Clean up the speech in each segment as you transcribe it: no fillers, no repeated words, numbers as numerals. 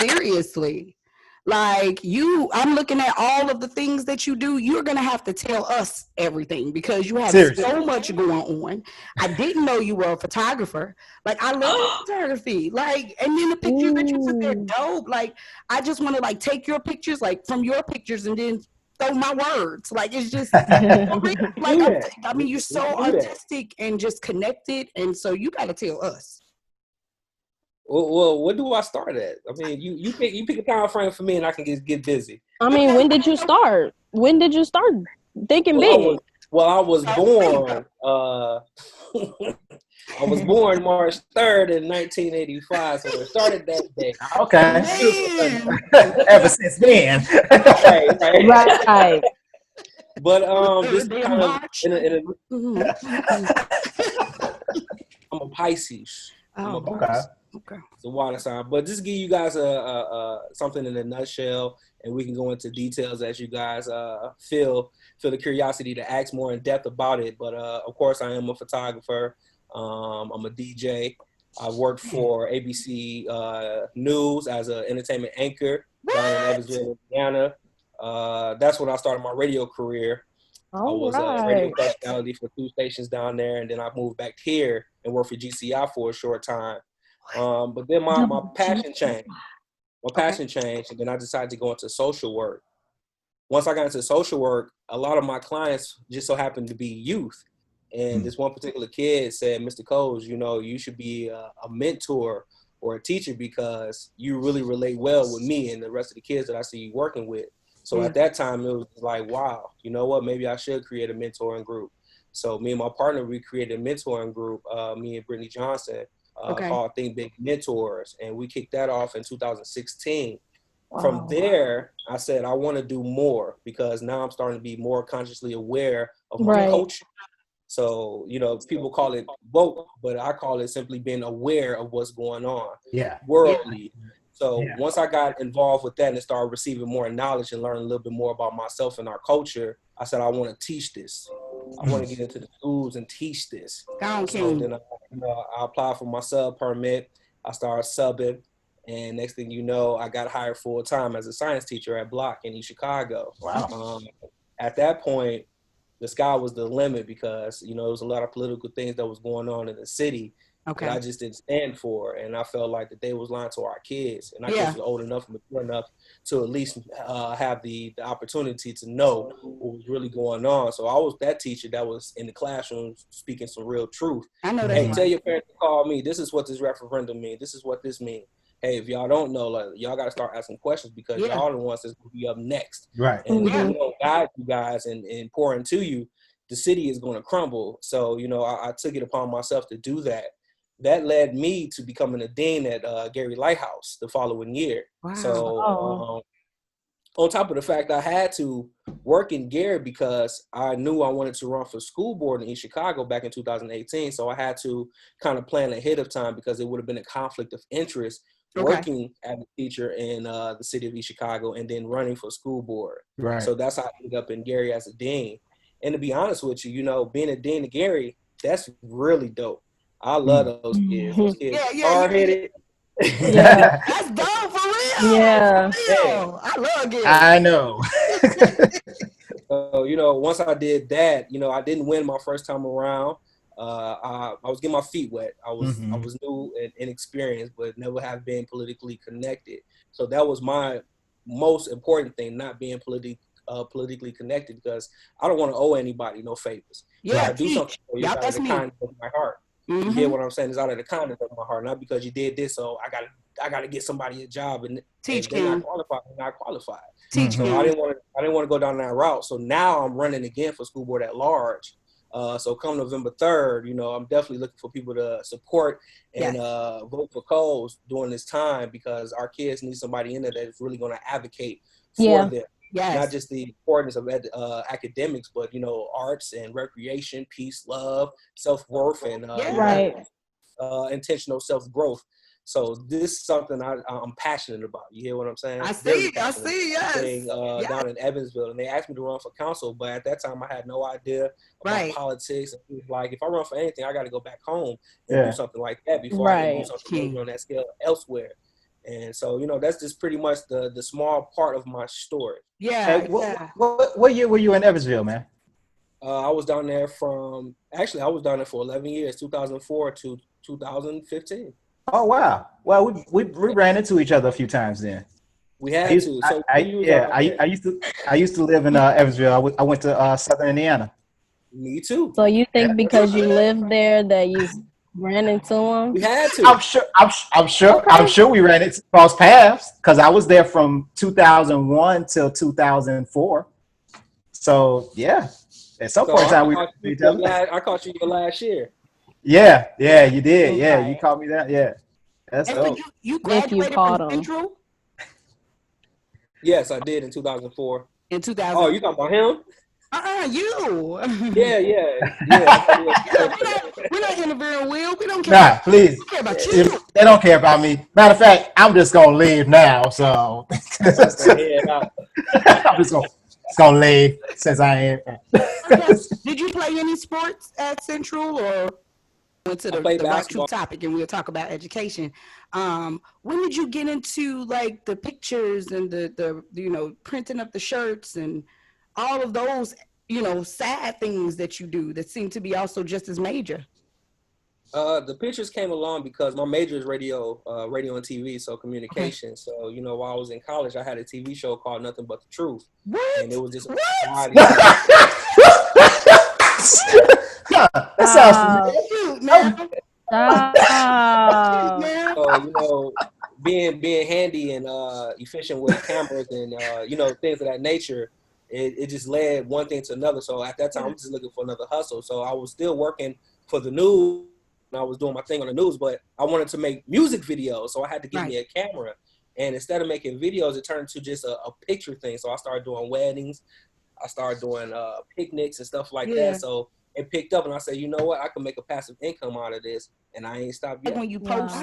seriously. Like I'm looking at all of the things that you do. You're gonna have to tell us everything because you have Seriously. so much going on. I didn't know you were a photographer. Like I love photography. Like, and then the pictures that you took, they're Ooh. dope. Like I just want to like take your pictures, like from your pictures, and then throw my words. Like it's just like Do that. I mean, you're We so can do that. artistic and just connected, and so you got to tell us. Well, what do I start at? I mean, you pick a time frame for me, and I can just get busy. I mean, when did you start? When did you start thinking Well, big? I was born. I was born March 3rd in 1985, so it started that day. Okay. Man. Ever since then. Right. Right. But just They're kind of March. Mhm. I'm a Pisces. I'm a Oh, Pisces. okay. It's a water sign. But just give you guys a something in a nutshell, and we can go into details as you guys feel the curiosity to ask more in depth about it. But of course, I am a photographer. I'm a DJ. I worked for ABC News as an entertainment anchor down in Evansville, Indiana. That's when I started my radio career. I All was a radio right. personality for 2 stations down there, and then I moved back here and worked for GCI for a short time. But then my passion changed. My passion changed, and then I decided to go into social work. Once I got into social work, a lot of my clients just so happened to be youth. And this one particular kid said, Mr. Coles, you should be a mentor or a teacher because you really relate well with me and the rest of the kids that I see you working with. So at that time, it was like, wow, you know what? Maybe I should create a mentoring group. So me and my partner, we created a mentoring group, me and Brittany Johnson, called Think Big Mentors. And we kicked that off in 2016. From there, I said, I want to do more because now I'm starting to be more consciously aware of my culture. So, people call it woke, but I call it simply being aware of what's going on worldly. So once I got involved with that and started receiving more knowledge and learning a little bit more about myself and our culture, I said, I want to teach this. I want to get into the schools and teach this. So then I applied for my sub permit. I started subbing. And next thing you know, I got hired full time as a science teacher at Block in East Chicago. Wow. At that point, the sky was the limit because, there was a lot of political things that was going on in the city that I just didn't stand for. And I felt like that they was lying to our kids. And I just was old enough and mature enough to at least have the opportunity to know what was really going on. So I was that teacher that was in the classroom speaking some real truth. I know that. Hey, tell your parents to call me. This is what this referendum means. This is what this means. Hey, if y'all don't know, like, y'all got to start asking questions because y'all are the ones that's going to be up next. Right. And if we don't guide you guys and pour into you, the city is going to crumble. So, I took it upon myself to do that. That led me to becoming a dean at Gary Lighthouse the following year. Wow. So on top of the fact I had to work in Gary because I knew I wanted to run for school board in East Chicago back in 2018. So I had to kind of plan ahead of time because it would have been a conflict of interest working as a teacher in the city of East Chicago and then running for school board. Right. So that's how I ended up in Gary as a dean. And to be honest with you, being a dean of Gary, that's really dope. I love those kids. Those kids hard-headed. Yeah. That's dope for real. Yeah. For real. I love Gary. I know. So, once I did that, I didn't win my first time around. I was getting my feet wet. I was new and inexperienced, but never have been politically connected. So that was my most important thing, not being politically connected, because I don't want to owe anybody no favors. Yeah, I do something for you out of the kindness of my heart. You hear what I'm saying? It's out of the kindness of my heart, not because you did this, so I gotta get somebody a job and they're not qualified. They're not qualified. So I didn't want to go down that route. So now I'm running again for school board at large. So come November 3rd, I'm definitely looking for people to support and vote for Coles during this time because our kids need somebody in there that is really going to advocate for them. Yes. Not just the importance of academics, but, arts and recreation, peace, love, self-worth, and intentional self-growth. So this is something I'm passionate about. You hear what I'm saying? I see, yes. Down in Evansville, and they asked me to run for council, but at that time I had no idea about politics. It was like, if I run for anything, I got to go back home and do something like that before I can do something on that scale elsewhere. And so, that's just pretty much the small part of my story. Yeah, Hey, yeah. what year were you in Evansville, man? I was down there for 11 years, 2004 to 2015. Oh wow. Well, we ran into each other a few times then. We had to. So you was out there. I used to live in Evansville. I went to Southern Indiana. Me too. So you Yeah. think because you lived there that you ran into him? We had to. I'm sure we ran it cross paths because I was there from 2001 till 2004. So yeah, at some point in time we ran into each other. I caught you your last year. Yeah, you did. Yeah, you caught me that. Yeah, that's And dope. so you If you graduated caught from him. Central Yes, I did in 2004. in 2000. Oh, you talking about him? You. Yeah. We're not interviewing Will. We don't care. Nah, please. We care about you. If they don't care about me. Matter of fact, I'm just gonna leave now. So I'm just gonna leave since I ain't. Did you play any sports at Central or went to the right true topic and we'll talk about education? When did you get into like the pictures and the printing up the shirts and all of those sad things that you do that seem to be also just as major? The pictures came along because my major is radio and TV, so communication. Okay. So, while I was in college, I had a TV show called Nothing But the Truth. What? And it was just that sounds cute, man. So, being handy and efficient with cameras and things of that nature, it just led one thing to another. So at that time, I'm just looking for another hustle. So I was still working for the news. I was doing my thing on the news, but I wanted to make music videos, so I had to get me a camera. And instead of making videos, it turned into just a picture thing. So I started doing weddings, I started doing picnics and stuff like that. So it picked up, and I said, you know what, I can make a passive income out of this, and I ain't stopped yet. When you post,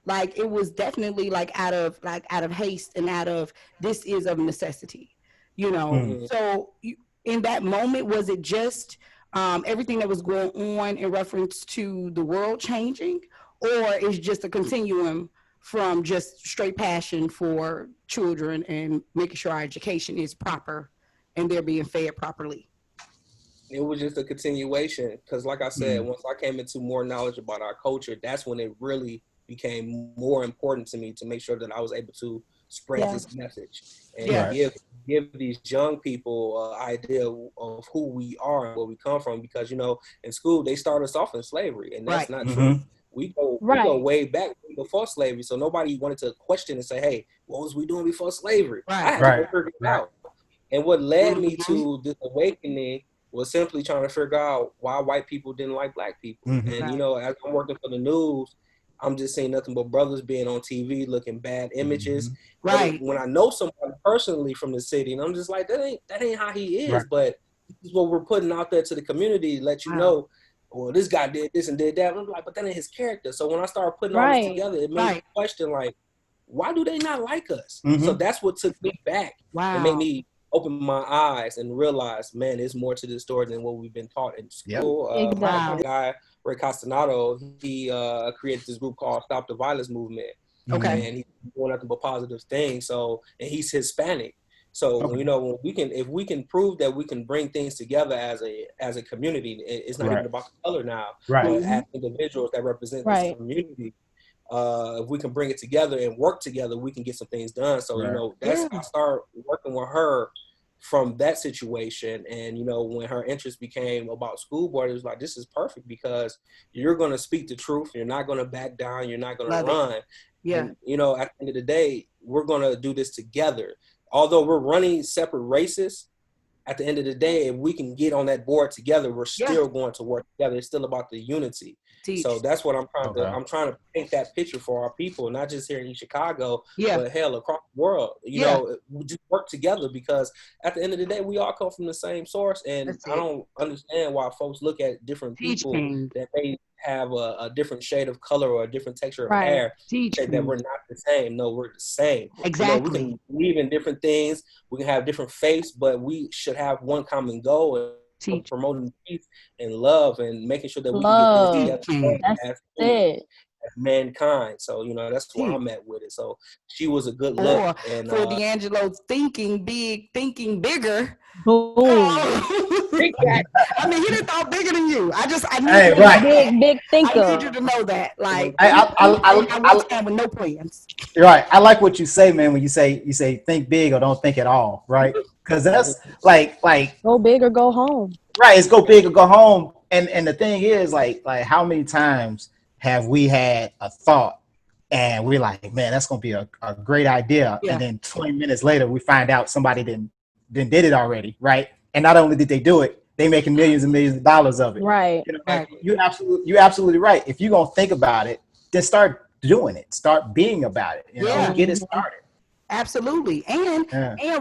like it was definitely out of haste and out of this is of necessity, So in that moment, was it just everything that was going on in reference to the world changing, or is just a continuum from just straight passion for children and making sure our education is proper and they're being fed properly? It was just a continuation because, like I said, once I came into more knowledge about our culture, that's when it really became more important to me to make sure that I was able to spread this message and give these young people an idea of who we are and where we come from. Because, in school, they start us off in slavery, and that's not true. We go way back before slavery, so nobody wanted to question and say, hey, what was we doing before slavery? I had to go figure it out. And what led me to this awakening was simply trying to figure out why white people didn't like black people. And, as I'm working for the news, I'm just seeing nothing but brothers being on TV looking bad images. When I know somebody personally from the city, and I'm just like, that ain't how he is. But this is what we're putting out there to the community, let you know, well, this guy did this and did that. And I'm like, but that ain't his character. So when I started putting all this together, it made me question, like, why do they not like us? So that's what took me back and made me open my eyes and realize, man, there's more to this story than what we've been taught in school. My guy, Ray Castanado, he created this group called Stop the Violence Movement. Okay. And he's doing nothing but positive things. So, and he's Hispanic. So, when if we can prove that we can bring things together as a community, it's not even about the color now. But as individuals that represent this community, if we can bring it together and work together, we can get some things done. So, that's I start working with her from that situation. And, when her interest became about school board, it was like, this is perfect because you're going to speak the truth. You're not going to back down. You're not going to run. Yeah. And, at the end of the day, we're going to do this together. Although we're running separate races, at the end of the day, if we can get on that board together, we're still going to work together. It's still about the unity. So that's what I'm trying to. I'm trying to paint that picture for our people, not just here in Chicago, but hell, across the world. We just work together because at the end of the day, we all come from the same source, and I don't understand why folks look at different people that may have a different shade of color or a different texture of hair, say that we're not the same. No, we're the same. Exactly. We can believe in different things. We can have different faiths, but we should have one common goal. Promoting peace and love and making sure that we can get things together mankind. So, that's where I'm at with it. So she was a good look. Or And for D'Angelo thinking big, thinking bigger. Boom. Oh. I mean, he didn't thought bigger than you. I need Hey, you to right. Big thinker. I need you to know that. Like, I with no plans. right. I like what you say, man. When you say think big or don't think at all, right? Because that's like Go big or go home. right. It's go big or go home. And the thing is, like how many times have we had a thought and we're like, man, that's gonna be a great idea, and then 20 minutes later we find out somebody did it already, right? And not only did they do it, they making millions and millions of dollars of it. Right. You're absolutely right. If you're gonna think about it, then start doing it. Start being about it. Get it started. Absolutely. And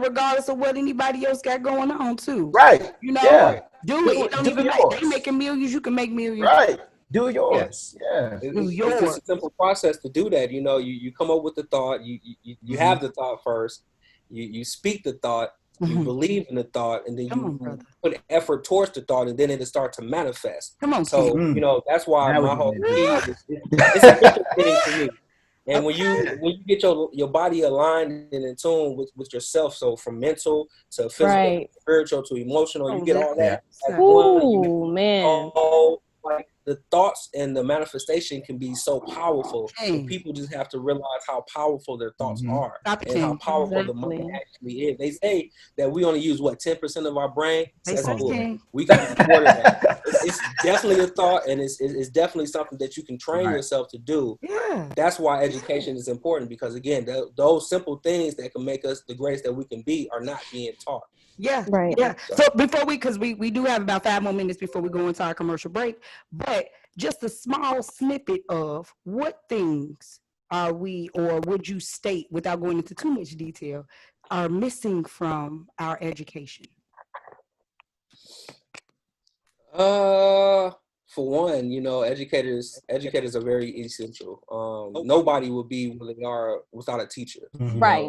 regardless of what anybody else got going on too. Right. Do it. Don't even matter. They making millions, you can make millions. Right. Do yours. Yeah. It's just a simple process to do that. You come up with the thought, you have the thought first, you speak the thought, you believe in the thought, and then you put effort towards the thought, and then it'll start to manifest. Come on. So, that's why my whole key is it's a mental thing for me. And when you get your body aligned and in tune with yourself, so from mental to physical, spiritual to emotional, you get all that. Ooh, man. Like the thoughts and the manifestation can be so powerful. And people just have to realize how powerful their thoughts are and how powerful the mind actually is. They say that we only use 10% of our brain. That's cool. We can use more than that. It's definitely a thought, and it's definitely something that you can train yourself to do. Yeah. That's why education is important, because again, those simple things that can make us the greatest that we can be are not being taught. Yeah. Right. Yeah. So before because we do have about 5 more minutes before we go into our commercial break, but just a small snippet of what things are we, or would you state without going into too much detail, are missing from our education? For one, educators are very essential. Nobody would be where they are without a teacher. Right.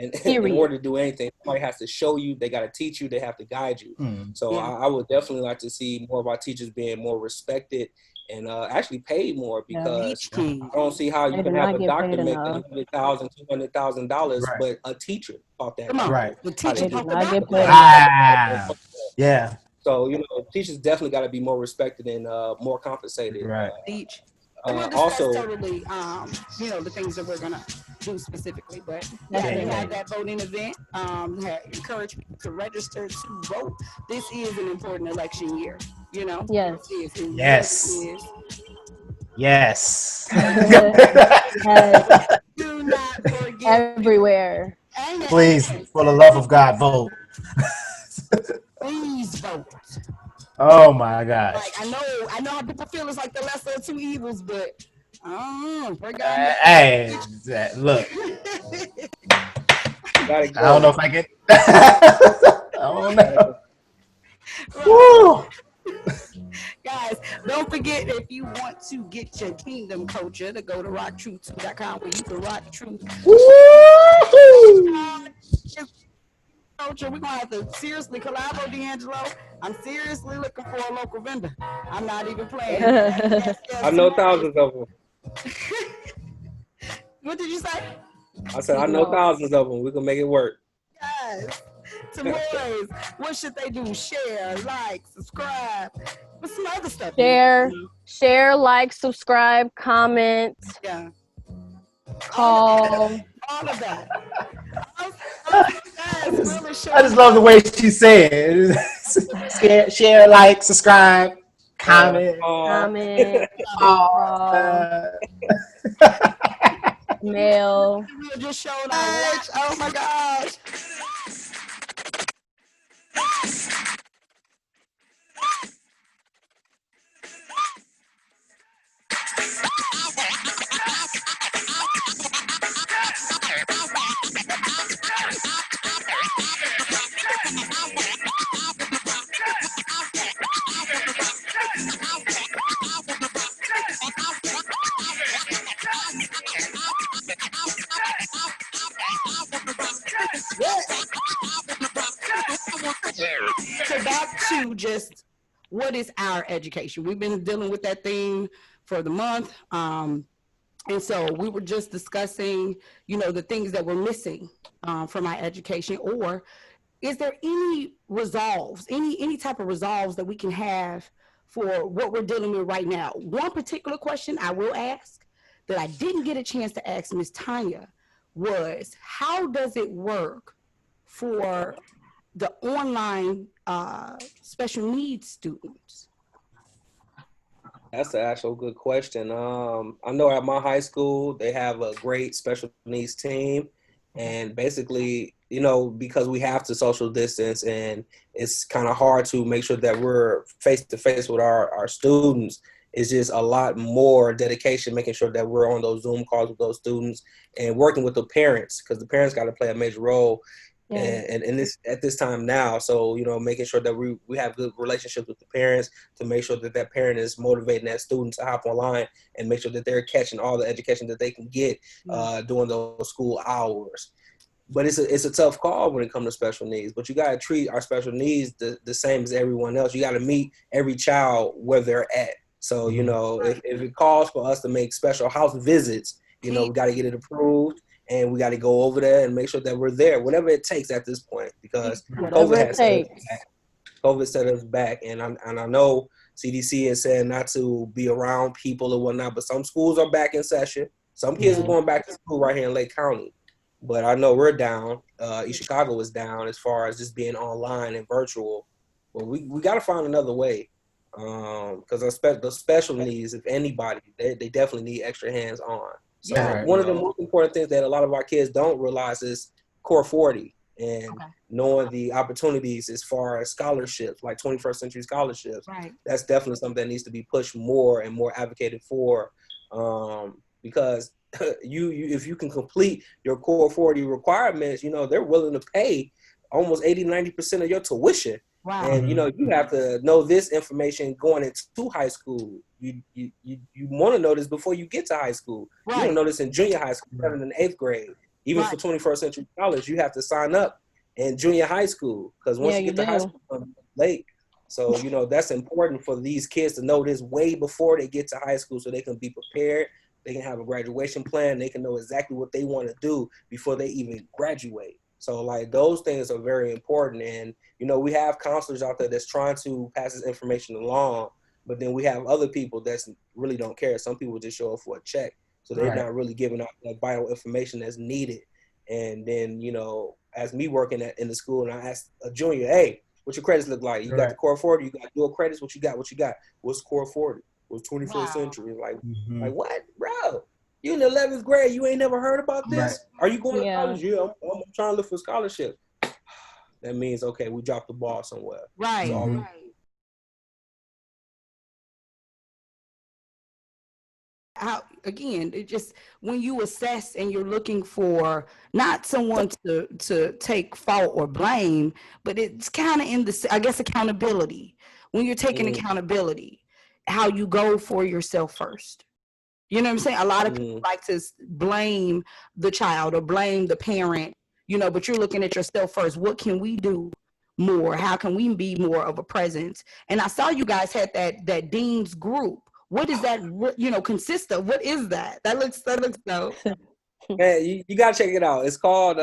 And in order to do anything, somebody has to show you, they got to teach you, they have to guide you. So I would definitely like to see more of our teachers being more respected and actually paid more, because I don't see how you can have a doctor make $100,000, $200,000, but a teacher taught that. Right. The teacher yeah. So, teachers definitely got to be more respected and more compensated. Right. Also, totally, the things that we're gonna do specifically, but we have that voting event. Encourage people to register to vote. This is an important election year. Yes. Yes. Do not forget. Everywhere. Please, for the love of God, vote. Please vote. Oh my gosh! Like I know how people feel. It's like the lesser of two evils, but hey, look. I don't know if I get. I don't know. Woo. Guys, don't forget, if you want to get your kingdom culture, to go to rocktruth.com, where you can rock truth. Culture. We're gonna have to seriously collaborate, D'Angelo. I'm seriously looking for a local vendor. I'm not even playing. I know thousands of them. What did you say? I said I know thousands of them. We can make it work. Guys, tomorrow, what should they do? Share, like, subscribe, but some other stuff. Share, like, subscribe, comment. Yeah. Call. All of that. I just love the way she said it. Share, like, subscribe, comment. Mail. Just showed oh my gosh. So back to just what is our education? We've been dealing with that thing for the month. And so we were just discussing, the things that were missing from our education, or is there any resolves, any type of resolves that we can have for what we're dealing with right now? One particular question I will ask that I didn't get a chance to ask Miss Tanya was, how does it work for the online special needs students? That's an actual good question. I know at my high school, they have a great special needs team. And basically, because we have to social distance and it's kind of hard to make sure that we're face to face with our students, it's just a lot more dedication, making sure that we're on those Zoom calls with those students and working with the parents, because the parents got to play a major role. And this at this time now, so making sure that we have good relationships with the parents to make sure that that parent is motivating that student to hop online and make sure that they're catching all the education that they can get during those school hours. But it's a tough call when it comes to special needs. But you got to treat our special needs the same as everyone else. You got to meet every child where they're at. So if it calls for us to make special house visits, we got to get it approved. And we got to go over there and make sure that we're there, whatever it takes at this point, because COVID set us back. And I know CDC is saying not to be around people or whatnot, but some schools are back in session. Some kids are going back to school right here in Lake County. But I know we're down. East Chicago is down as far as just being online and virtual. But we got to find another way, because the special needs, if anybody, they definitely need extra hands on. So one of the most important things that a lot of our kids don't realize is Core 40 and knowing the opportunities as far as scholarships, like 21st century scholarships. Right. That's definitely something that needs to be pushed more and more advocated for, because if you can complete your Core 40 requirements, they're willing to pay almost 80-90% of your tuition. Wow. And you have to know this information going into high school. You want to know this before you get to high school. Right. You want to know this in junior high school, 7th and 8th grade. Even for 21st century college, you have to sign up in junior high school, because once you get to high school, it's late. So that's important for these kids to know this way before they get to high school, so they can be prepared. They can have a graduation plan. They can know exactly what they want to do before they even graduate. So like those things are very important. And, we have counselors out there that's trying to pass this information along, but then we have other people that really don't care. Some people just show up for a check. So they're not really giving out that vital information that's needed. And then, as me working in the school, and I asked a junior, hey, what's your credits look like? You got the Core 40, you got dual credits, what you got? What's Core 40? What's 21st century? Like what, bro? You in the 11th grade, you ain't never heard about this? Are you going to college? Yeah, I'm trying to look for scholarships. That means, okay, we dropped the ball somewhere. Right. So, right. How, again, it just, when you assess and you're looking for not someone to take fault or blame, but it's kind of in the, I guess, accountability. When you're taking accountability, how you go for yourself first. You know what I'm saying? A lot of people like to blame the child or blame the parent, but you're looking at yourself first. What can we do more? How can we be more of a presence? And I saw you guys had that dean's group. What does that, consist of? What is that? That looks dope. Man, you gotta check it out. It's called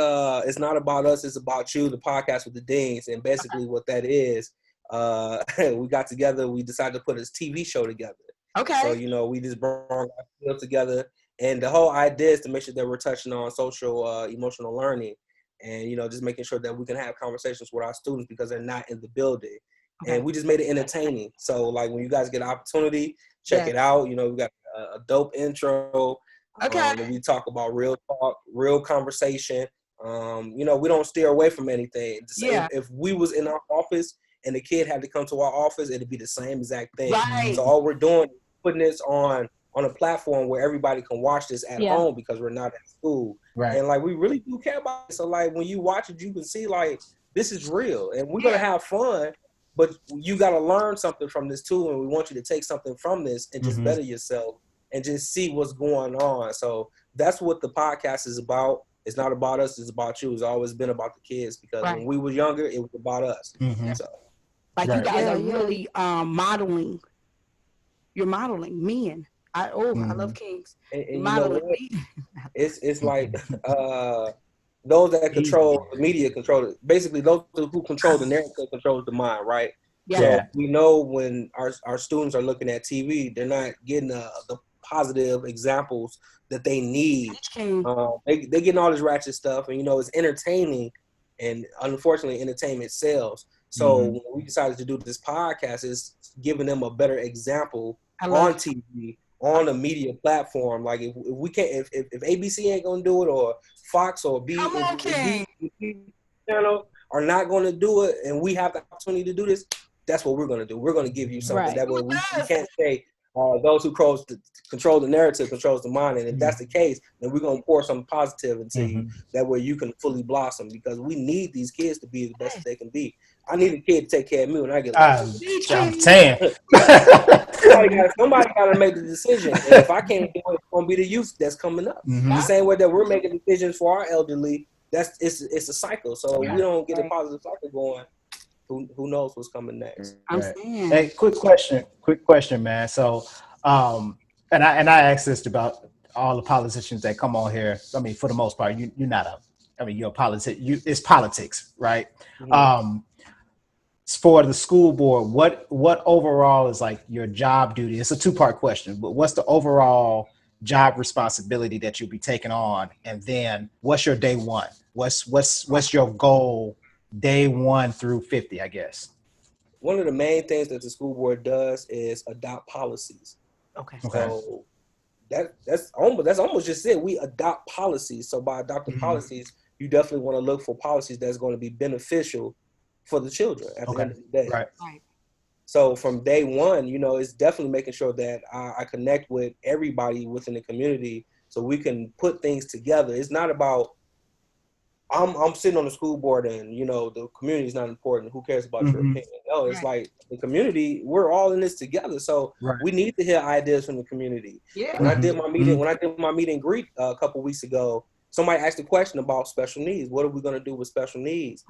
It's Not About Us, It's About You, the podcast with the deans. And basically what that is, we got together, we decided to put a TV show together. Okay. So, we just brought our skills together. And the whole idea is to make sure that we're touching on social, emotional learning. And, just making sure that we can have conversations with our students because they're not in the building. Okay. And we just made it entertaining. So, like, when you guys get an opportunity, check it out. We got a dope intro. Okay. We talk about real talk, real conversation. We don't steer away from anything. If we was in our office and the kid had to come to our office, it'd be the same exact thing. Right. So all we're doing is putting this on a platform where everybody can watch this at home because we're not at school. Right. And like, we really do care about it. So like, when you watch it, you can see like, this is real and we're going to have fun, but you got to learn something from this too. And we want you to take something from this and just better yourself and just see what's going on. So that's what the podcast is about. It's not about us. It's about you. It's always been about the kids because when we were younger, it was about us. So, like you guys are really modeling. You're modeling men. I love Kings. And you know what? It's like those that control the media control it. Basically, those who control the narrative controls the mind, right? Yeah. So we know when our students are looking at TV, they're not getting the positive examples that they need. They getting all this ratchet stuff, and it's entertaining, and unfortunately, entertainment sells. So when we decided to do this podcast, it's giving them a better example on TV, on a media platform. Like if we can't, if ABC ain't gonna do it, or Fox or B channel are not gonna do it, and we have the opportunity to do this, that's what we're gonna do. We're gonna give you something that way we can't say those who control the narrative controls the mind, and if that's the case, then we're gonna pour something positive into you. That way you can fully blossom, because we need these kids to be the best that they can be. I need a kid to take care of me when I get older. I'm saying. Somebody got to make the decision. And if I can't do it, it's going to be the youth that's coming up. The same way that we're making decisions for our elderly, it's a cycle. So we don't get a positive cycle going. Who knows what's coming next? Hey, quick question, man. So, and I asked this about all the politicians that come on here. I mean, for the most part, you're not you're a politic. It's politics, right? For the school board, what overall is like your job duty? It's a 2-part question, but what's the overall job responsibility that you'll be taking on, and then what's your day one? What's your goal day 1 through 50? I guess one of the main things that the school board does is adopt policies. So that's almost just it. We adopt policies. So by adopting policies, you definitely want to look for policies that's going to be beneficial for the children at the end of the day. Right. So from day one, it's definitely making sure that I connect with everybody within the community so we can put things together. It's not about I'm sitting on the school board and the community is not important. Who cares about your opinion? No, it's like the community. We're all in this together, so we need to hear ideas from the community. Yeah. When I did my meet and greet a couple weeks ago, somebody asked a question about special needs. What are we going to do with special needs?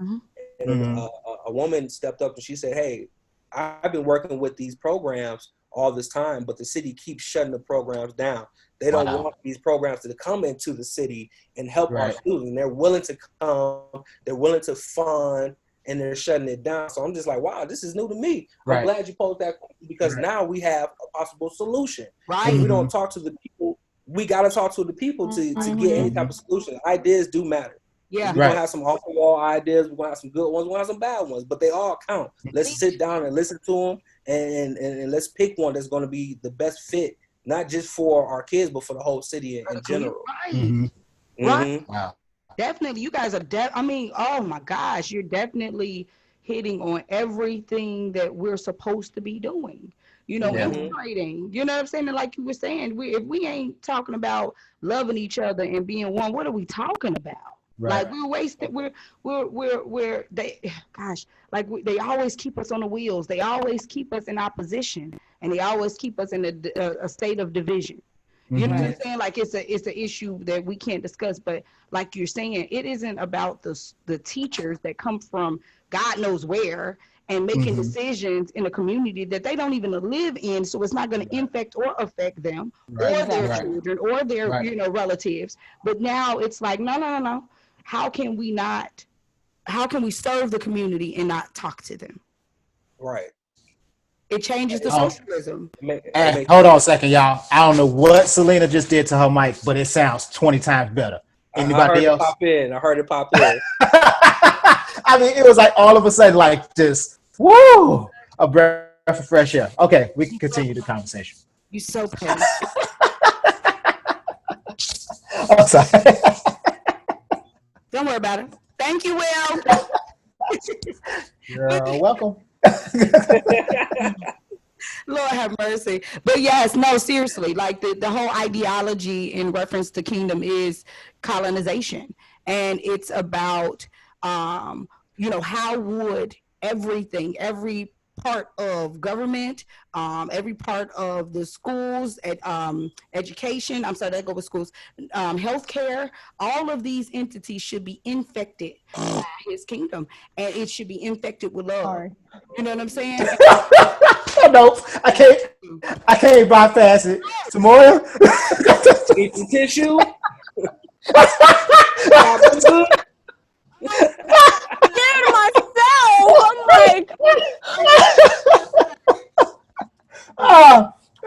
And a woman stepped up and she said, "Hey, I've been working with these programs all this time, but the city keeps shutting the programs down. They don't want these programs to come into the city and help our students. And they're willing to come, they're willing to fund, and they're shutting it down." So I'm just like, wow, this is new to me. I'm glad you posed that question, because now we have a possible solution. If we don't talk to the people, we got to talk to the people to get any type of solution. Ideas do matter. Yeah. We're going to have some off-the-wall ideas. We're going to have some good ones. We're going to have some bad ones, but they all count. Let's sit down and listen to them, and let's pick one that's going to be the best fit, not just for our kids, but for the whole city in general. Right. Wow. Definitely. You guys are oh my gosh, you're definitely hitting on everything that we're supposed to be doing. Integrating. You know what I'm saying? And like you were saying, if we ain't talking about loving each other and being one, what are we talking about? Like we're wasting. They always keep us on the wheels. They always keep us in opposition, and they always keep us in a state of division. You know what I'm saying? Like it's an issue that we can't discuss. But like you're saying, it isn't about the teachers that come from God knows where and making decisions in a community that they don't even live in. So it's not going to infect or affect them or their children or their relatives. But now it's like no. How can we serve the community and not talk to them? Right. It changes the socialism. Hey, hold on a second, y'all. I don't know what Selena just did to her mic, but it sounds 20 times better. Anybody else? I heard it pop in. I mean, it was like all of a sudden, like just, woo, a breath of fresh air. Okay, we can continue the conversation. You so petty. I'm sorry. Don't worry about it. Thank you, Will. You're welcome. Lord have mercy. But yes, no, seriously, like the whole ideology in reference to kingdom is colonization. And it's about, how would every part of government, every part of the schools, education, schools, healthcare, all of these entities should be infected by his kingdom, and it should be infected with love. You know what I'm saying? Nope, I can't bypass it. Samoya. Need some tissue? Scared myself. I'm like,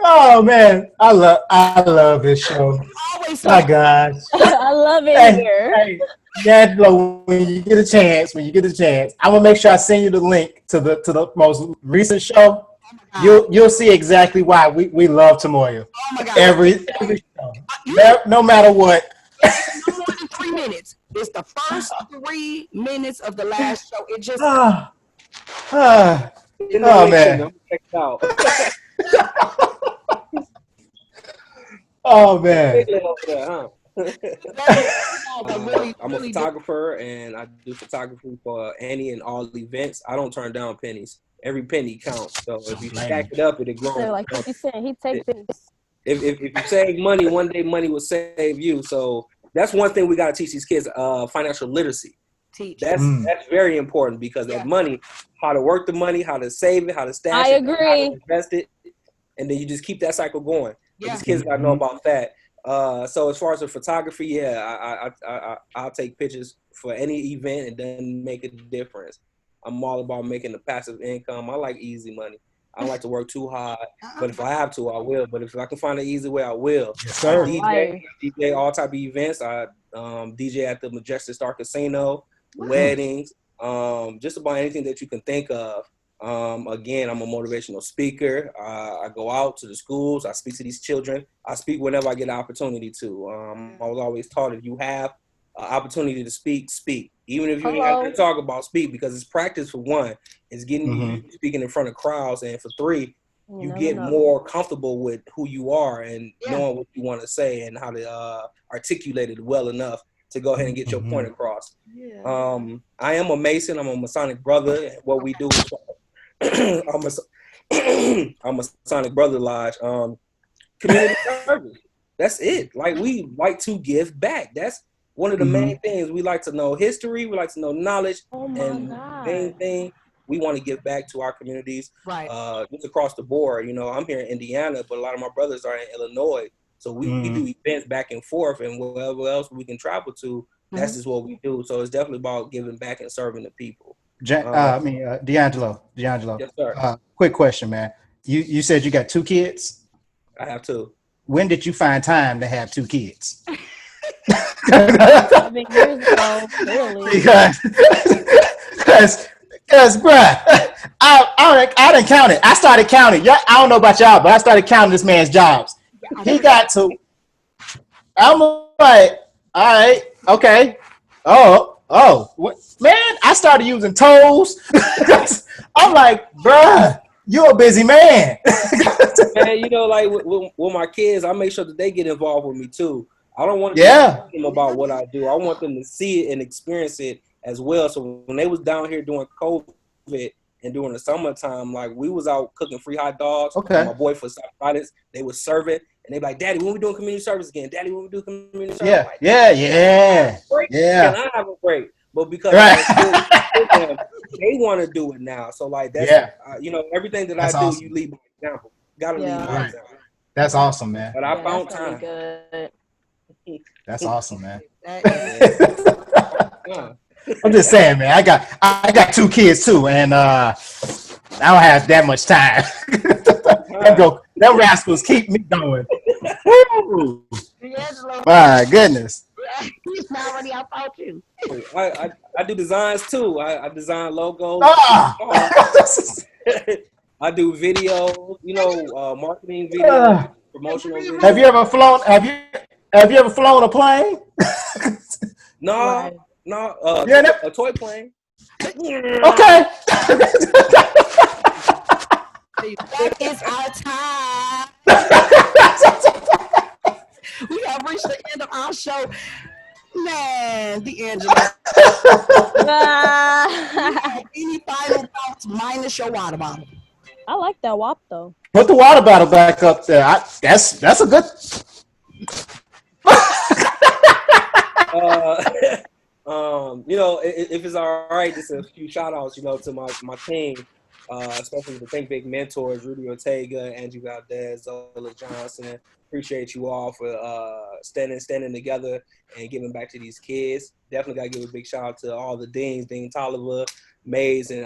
oh man, I love this show. Always My so God. I love it Hey, here. hey, D'Angelo, when you get a chance, I'm gonna make sure I send you the link to the most recent show. You'll see exactly why we love Tamoya. oh my God. Every show, no matter what. It's no more than 3 minutes. It's the first 3 minutes of the last show. It just Ah, Oh man. I'm check it out. Oh man. I'm a photographer and I do photography for any and all events. I don't turn down pennies. Every penny counts. So if you stack it up, it'll grow. So like you said, he takes it. If you save money, one day money will save you. So that's one thing we gotta teach these kids: financial literacy. That's very important because that money, how to work the money, how to save it, how to stash it, how to invest it, and then you just keep that cycle going. Yeah. These kids gotta know about that. So as far as the photography, I'll take pictures for any event. It doesn't make a difference. I'm all about making a passive income. I like easy money. I don't like to work too hard, but if I have to, I will. But if I can find an easy way, I will. Yes, sir. DJ all type of events. I DJ at the Majestic Star Casino, weddings, just about anything that you can think of. Again, I'm a motivational speaker. I go out to the schools. I speak to these children. I speak whenever I get an opportunity to. I was always taught if you have an opportunity to speak, speak. Even if you ain't got to talk about, speak, because it's practice for one. It's getting you speaking in front of crowds, and for three, you get more comfortable with who you are and knowing what you want to say and how to articulate it well enough to go ahead and get your point across. I am a Mason. I'm a Masonic brother. What we do is I'm a Masonic Brother Lodge. Community service. That's it. Like, we like to give back. That's one of the main things. We like to know history. We like to know knowledge. And main thing, we want to give back to our communities. Right. Just across the board. You know, I'm here in Indiana, but a lot of my brothers are in Illinois. So we do events back and forth, and wherever else we can travel to, that's just what we do. So it's definitely about giving back and serving the people. D'Angelo. Yes, sir. Quick question, man. You said you got 2 kids? I have 2. When did you find time to have 2 kids? 7 years ago, clearly. Because, bruh, I didn't count it. I started counting. I don't know about y'all, but I started counting this man's jobs. He got to. I'm like, all right, okay. What? Man, I started using toes. I'm like, bruh, you're a busy man. Man, you know, like with my kids, I make sure that they get involved with me too. I don't want to tell them about what I do. I want them to see it and experience it as well. So when they was down here doing COVID and during the summertime, like, we was out cooking free hot dogs. Okay. My boy for South they was serving, and they be like, "Daddy, when we doing community service again? Daddy, when we do community service?" Yeah, like, yeah. Can I have a break? But because they want to do it now, so like that's you know, everything that I do, awesome. You lead by example. Gotta lead by example. That's awesome, man. But I found time. Good. That's awesome, man. I'm just saying, man. I got 2 kids too, and I don't have that much time. Them rascals keep me going. Woo. My goodness. He's already outthought you. I do designs too. I design logos. I do videos, you know, marketing videos, promotional videos. Have you ever flown a plane? No, a toy plane. Okay. That is our time. We have reached the end of our show. Man, D Angelo. Any final thoughts minus your water bottle? I like that WAP though. Put the water bottle back up there. That's a good. You know, if it's all right, just a few shout outs, you know, to my team. especially the Think Big mentors, Rudy Ortega, Andrew Valdez, Zola Johnson. Appreciate you all for standing together and giving back to these kids. Definitely got to give a big shout out to all the deans, Dean Tolliver, Mays, and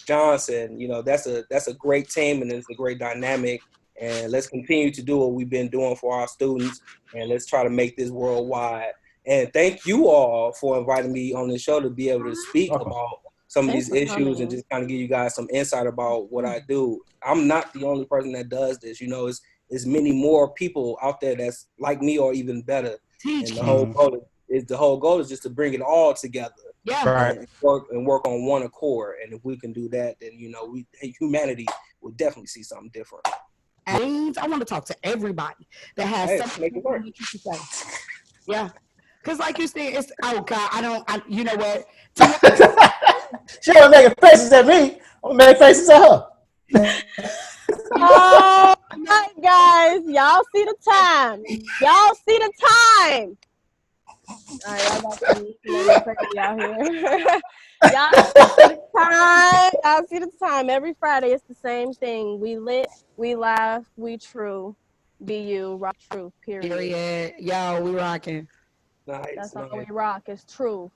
Johnson. You know, that's a great team and it's a great dynamic. And let's continue to do what we've been doing for our students, and let's try to make this worldwide. And thank you all for inviting me on the show to be able to speak about some of these issues and just kind of give you guys some insight about what I do. I'm not the only person that does this. You know, it's many more people out there that's like me or even better. And the whole goal is just to bring it all together. Yeah. And work on one accord. And if we can do that, then you know, humanity will definitely see something different. I want to talk to everybody that has something to say. Yeah. Because like you said, it's, oh God, you know what? She ain't making faces at me. I'm making faces at her. Oh my guys, y'all see the time. Y'all see the time. All right, y'all got some crazy out here. Y'all see the time. Y'all see the time. Every Friday, it's the same thing. We lit, we laugh, we true. Be you, rock truth, period. Yo, we rocking. That's all we rock is truth.